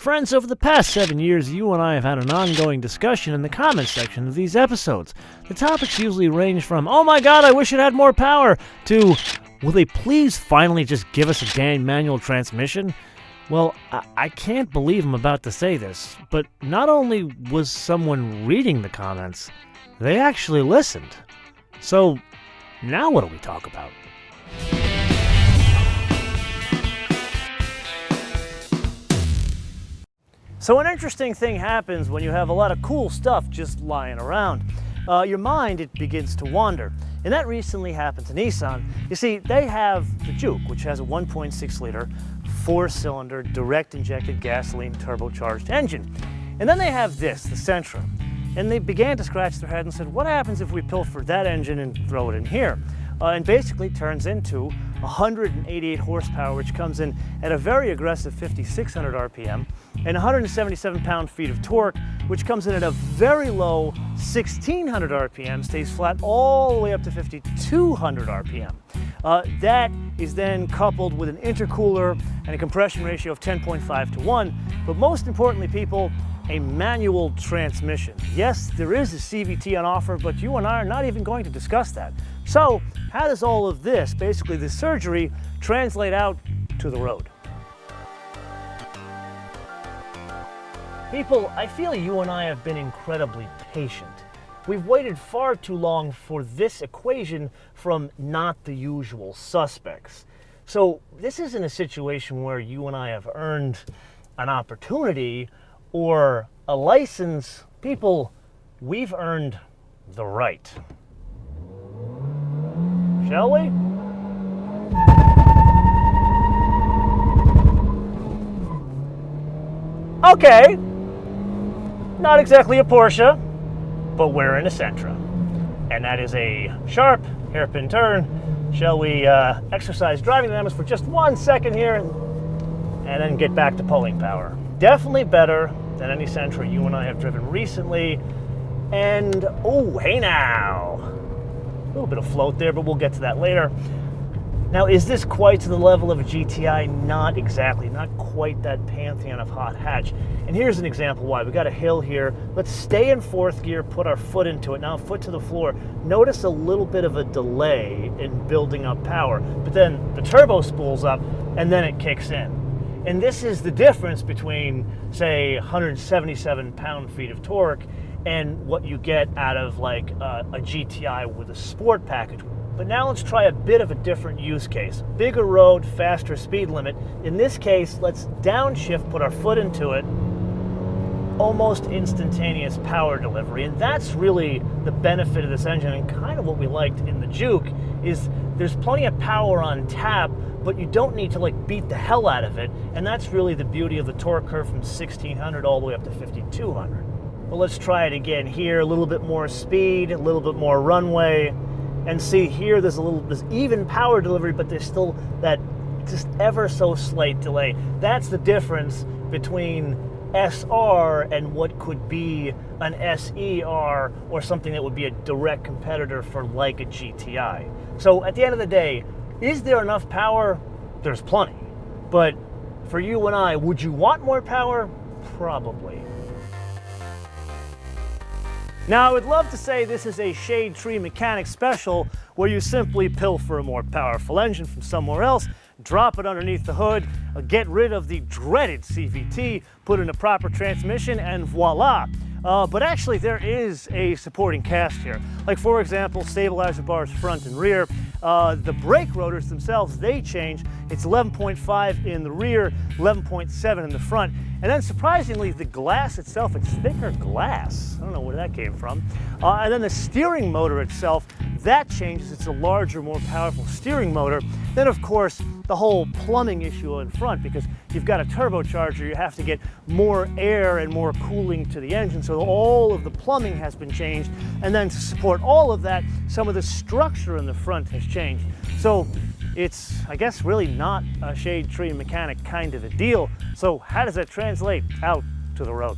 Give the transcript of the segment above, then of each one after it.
Friends, over the past 7 years, you and I have had an ongoing discussion in the comments section of these episodes. The topics usually range from, oh my god, I wish it had more power, to, will they please finally just give us a damn manual transmission? Well, I can't believe I'm about to say this, but not only was someone reading the comments, they actually listened. So, now what do we talk about? So an interesting thing happens when you have a lot of cool stuff just lying around. Your mind, it begins to wander. And that recently happened to Nissan. You see, they have the Juke, which has a 1.6 liter, 4-cylinder, direct injected gasoline turbocharged engine. And then they have this, the Sentra. And they began to scratch their head and said, what happens if we pilfer that engine and throw it in here? And basically turns into 188 horsepower, which comes in at a very aggressive 5,600 RPM, and 177 pound-feet of torque, which comes in at a very low 1,600 RPM, stays flat all the way up to 5,200 RPM. That is then coupled with an intercooler and a compression ratio of 10.5 to 1, but most importantly, people, a manual transmission. Yes, there is a CVT on offer, but you and I are not even going to discuss that. So, how does all of this, basically the surgery, translate out to the road? People, I feel you and I have been incredibly patient. We've waited far too long for this equation from not the usual suspects. So, this isn't a situation where you and I have earned an opportunity or a license. People, we've earned the right. Shall we? Okay, not exactly a Porsche, but we're in a Sentra. And that is a sharp hairpin turn. Shall we exercise driving dynamics for just 1 second here and then get back to pulling power? Definitely better than any Sentra you and I have driven recently. And, oh, hey now. A little bit of float there, but we'll get to that later. Now, is this quite to the level of a GTI? Not exactly, not quite that pantheon of hot hatch. And here's an example why. We got a hill here. Let's stay in fourth gear, put our foot into it. Now, foot to the floor. Notice a little bit of a delay in building up power, but then the turbo spools up and then it kicks in. And this is the difference between, say, 177 pound-feet of torque and what you get out of like a GTI with a sport package. But now let's try a bit of a different use case. Bigger road, faster speed limit. In this case, let's downshift, put our foot into it, almost instantaneous power delivery. And that's really the benefit of this engine, and kind of what we liked in the Juke, is there's plenty of power on tap, but you don't need to like beat the hell out of it. And that's really the beauty of the torque curve from 1,600 all the way up to 5,200. Well, let's try it again here. A little bit more speed, a little bit more runway. And see here, there's even power delivery, but there's still that just ever so slight delay. That's the difference between SR and what could be an SER or something that would be a direct competitor for like a GTI. So at the end of the day, is there enough power? There's plenty. But for you and I, would you want more power? Probably. Now, I would love to say this is a Shade Tree Mechanic special where you simply pilfer a more powerful engine from somewhere else, drop it underneath the hood, get rid of the dreaded CVT, put in a proper transmission, and voila. But actually, there is a supporting cast here. Like, for example, stabilizer bars front and rear. The brake rotors themselves, they change. It's 11.5 in the rear, 11.7 in the front. And then surprisingly, the glass itself, it's thicker glass. I don't know where that came from. And then the steering motor itself, that changes. It's a larger, more powerful steering motor. Then, of course, the whole plumbing issue in front, because you've got a turbocharger, you have to get more air and more cooling to the engine. So all of the plumbing has been changed. And then to support all of that, some of the structure in the front has changed. So it's, I guess, really not a Shade Tree Mechanic kind of a deal. So how does that translate out to the road?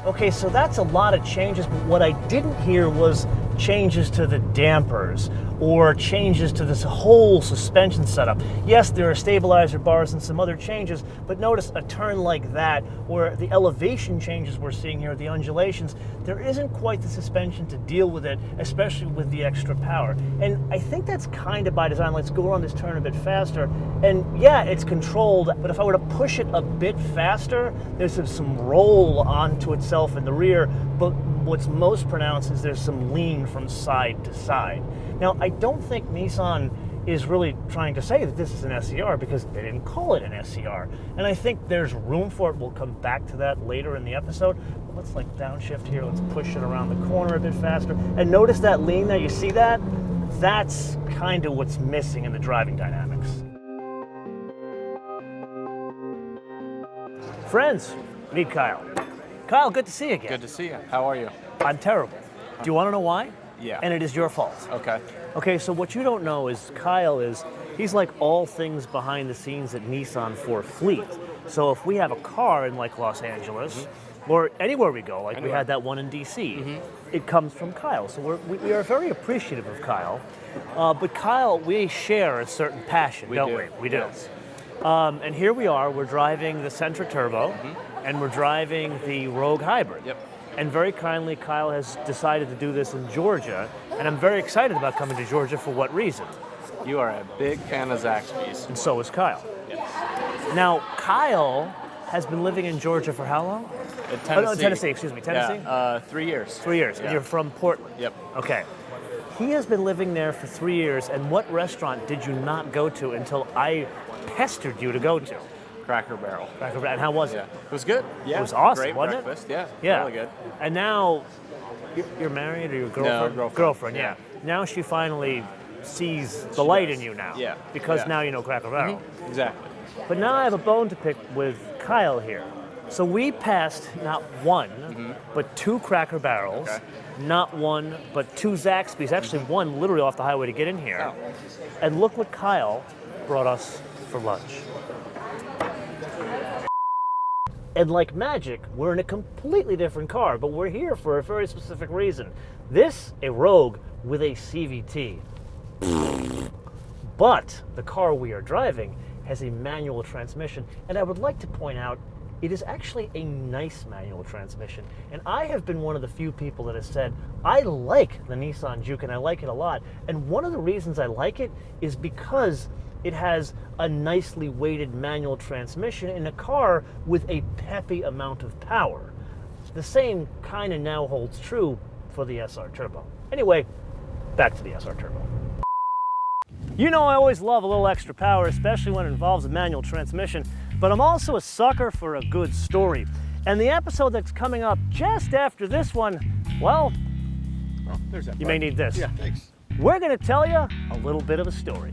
Okay, so that's a lot of changes, but what I didn't hear was changes to the dampers or changes to this whole suspension setup. Yes, there are stabilizer bars and some other changes, but notice a turn like that, or the elevation changes we're seeing here, the undulations, there isn't quite the suspension to deal with it, especially with the extra power. And I think that's kind of by design. Let's go around this turn a bit faster. And yeah, it's controlled, but if I were to push it a bit faster, there's some roll onto itself in the rear, but what's most pronounced is there's some lean from side to side. Now, I don't think Nissan is really trying to say that this is an SCR because they didn't call it an SCR. And I think there's room for it. We'll come back to that later in the episode. But let's like downshift here. Let's push it around the corner a bit faster. And notice that lean there, you see that? That's kind of what's missing in the driving dynamics. Friends, meet Kyle. Kyle, good to see you again. Good to see you. How are you? I'm terrible. Do you want to know why? Yeah. And it is your fault. Okay. Okay, so what you don't know is Kyle he's like all things behind the scenes at Nissan for fleet. So if we have a car in like Los Angeles, or anywhere we go, like we had that one in DC, it comes from Kyle. So we are very appreciative of Kyle. But Kyle, we share a certain passion, don't we? We do. Yes. And here we are, we're driving the Sentra Turbo, and we're driving the Rogue Hybrid. Yep. And very kindly, Kyle has decided to do this in Georgia, and I'm very excited about coming to Georgia. For what reason? You are a big fan of Zaxby's. And so is Kyle. Yes. Now, Kyle has been living in Georgia for how long? Tennessee. Oh, no, Tennessee, excuse me, Tennessee? Yeah, 3 years. 3 years, Yeah. and you're from Portland? Yep. Okay. He has been living there for 3 years, and what restaurant did you not go to until I pestered you to go to? Cracker Barrel. Cracker Barrel. And how was it? Yeah. It was good. Yeah. It was awesome, Great wasn't breakfast. it? Yeah. Really good. And now, you're married or your girlfriend? No, Girlfriend, yeah. Now she finally sees the light in you now. Yeah. Because Yeah. now you know Cracker Barrel. Exactly. But now I have a bone to pick with Kyle here. So we passed not one, but 2 Cracker Barrels. Okay. Not one, but 2 Zaxby's. Actually, one literally off the highway to get in here. Oh. And look what Kyle brought us for lunch. And like magic, we're in a completely different car, but we're here for a very specific reason. This, a Rogue with a CVT. But the car we are driving has a manual transmission, and I would like to point out it is actually a nice manual transmission. And I have been one of the few people that has said, I like the Nissan Juke and I like it a lot. And one of the reasons I like it is because it has a nicely weighted manual transmission in a car with a peppy amount of power. The same kind of now holds true for the SR Turbo. Anyway, back to the SR Turbo. You know I always love a little extra power, especially when it involves a manual transmission, but I'm also a sucker for a good story. And the episode that's coming up just after this one, well, There's that you part. may need this. Yeah, thanks. We're gonna tell you a little bit of a story.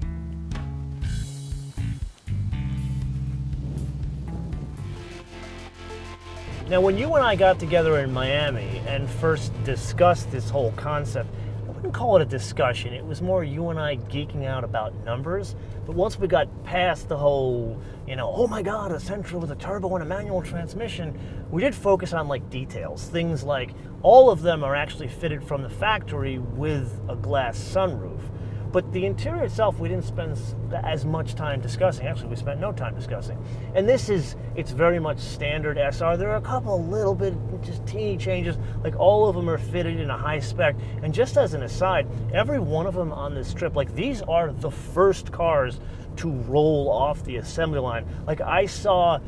Now, when you and I got together in Miami and first discussed this whole concept, I wouldn't call it a discussion. It was more you and I geeking out about numbers. But once we got past the whole, oh my God, a Sentra with a turbo and a manual transmission, we did focus on like details. Things like all of them are actually fitted from the factory with a glass sunroof. But the interior itself, we didn't spend as much time discussing. Actually, we spent no time discussing. And it's very much standard SR. There are a couple little bit, just teeny changes. Like all of them are fitted in a high spec. And just as an aside, every one of them on this trip, like these are the first cars to roll off the assembly line. Like I saw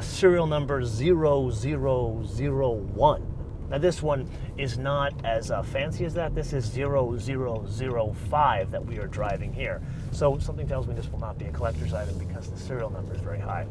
serial number 0001. Now this one is not as fancy as that. This is 0005 that we are driving here. So something tells me this will not be a collector's item because the serial number is very high.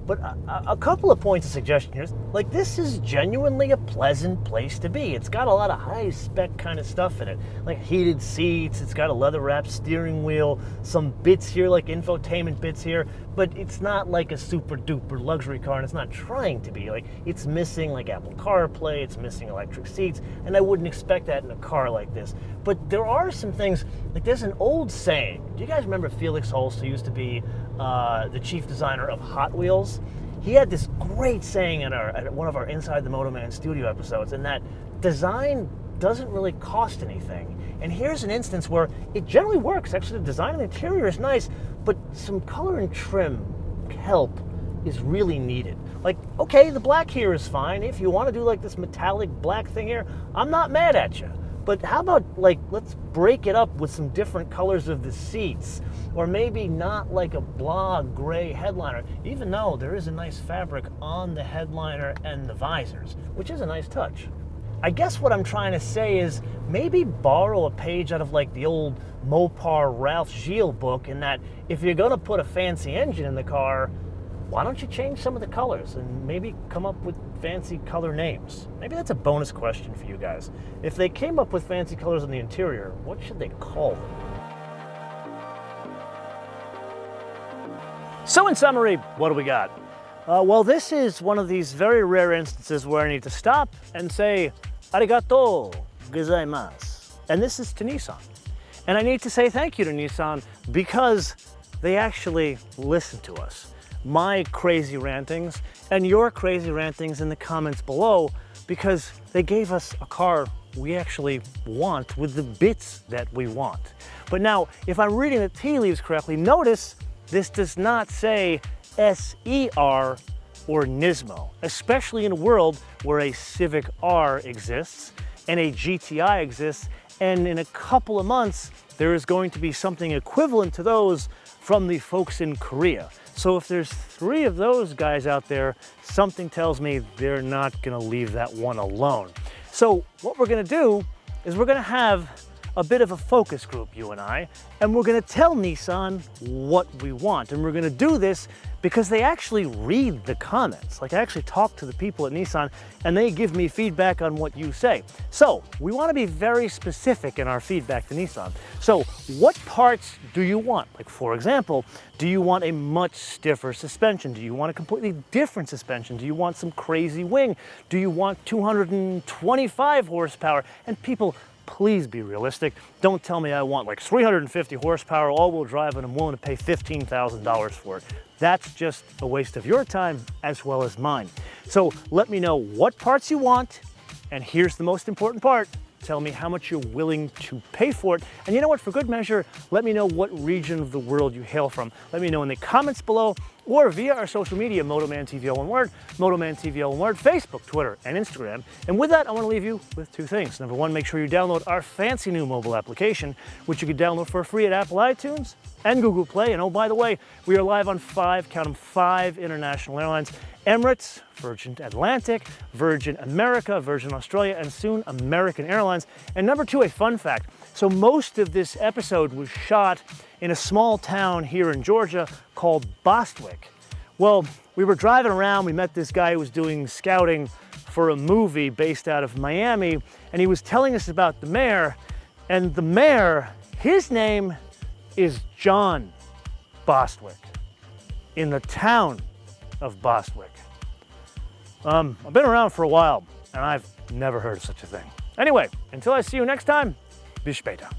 But a couple of points of suggestion here. Like this is genuinely a pleasant place to be. It's got a lot of high spec kind of stuff in it. Like heated seats, it's got a leather wrapped steering wheel, some bits here like infotainment bits here, but it's not like a super duper luxury car and it's not trying to be. Like it's missing like Apple CarPlay, it's missing electric seats, and I wouldn't expect that in a car like this. But there are some things, like there's an old saying. Do you guys remember Felix Holst, who used to be the chief designer of Hot Wheels? He had this great saying at one of our Inside the MotoMan studio episodes, and that design doesn't really cost anything. And here's an instance where it generally works. Actually, the design of the interior is nice, but some color and trim help is really needed. Like, okay, the black here is fine. If you want to do like this metallic black thing here, I'm not mad at you. But how about, like, let's break it up with some different colors of the seats, or maybe not like a blah gray headliner, even though there is a nice fabric on the headliner and the visors, which is a nice touch. I guess what I'm trying to say is maybe borrow a page out of like the old Mopar Ralph Gilles book, in that if you're going to put a fancy engine in the car, why don't you change some of the colors and maybe come up with fancy color names? Maybe that's a bonus question for you guys. If they came up with fancy colors on the interior, what should they call them? So in summary, what do we got? Well, this is one of these very rare instances where I need to stop and say, arigato gozaimasu. And this is to Nissan. And I need to say thank you to Nissan because they actually listen to us. My crazy rantings and your crazy rantings in the comments below, because they gave us a car we actually want with the bits that we want. But now, if I'm reading the tea leaves correctly, notice this does not say SER or Nismo, especially in a world where a Civic R exists and a GTI exists, and in a couple of months, there is going to be something equivalent to those from the folks in Korea. So if there's 3 of those guys out there, something tells me they're not gonna leave that one alone. So what we're gonna do is we're gonna have a bit of a focus group, you and we're gonna tell Nissan what we want. And we're gonna do this because they actually read the comments. Like, I actually talk to the people at Nissan and they give me feedback on what you say. So we wanna be very specific in our feedback to Nissan. So what parts do you want? Like, for example, do you want a much stiffer suspension? Do you want a completely different suspension? Do you want some crazy wing? Do you want 225 horsepower? And people, please be realistic. Don't tell me I want like 350 horsepower, all-wheel drive, and I'm willing to pay $15,000 for it. That's just a waste of your time as well as mine. So let me know what parts you want, and here's the most important part. Tell me how much you're willing to pay for it. And you know what, for good measure, let me know what region of the world you hail from. Let me know in the comments below or via our social media, MotoManTV, all one word, MotoManTV, all one word, Facebook, Twitter, and Instagram. And with that, I want to leave you with 2 things. Number 1, make sure you download our fancy new mobile application, which you can download for free at Apple iTunes and Google Play. And oh, by the way, we are live on 5, count them, 5 international airlines: Emirates, Virgin Atlantic, Virgin America, Virgin Australia, and soon American Airlines. And number 2, a fun fact. So most of this episode was shot in a small town here in Georgia called Bostwick. Well, we were driving around, we met this guy who was doing scouting for a movie based out of Miami, and he was telling us about the mayor, and the mayor, his name is John Bostwick, in the town of Bostwick. I've been around for a while, and I've never heard of such a thing. Anyway, until I see you next time, bis später.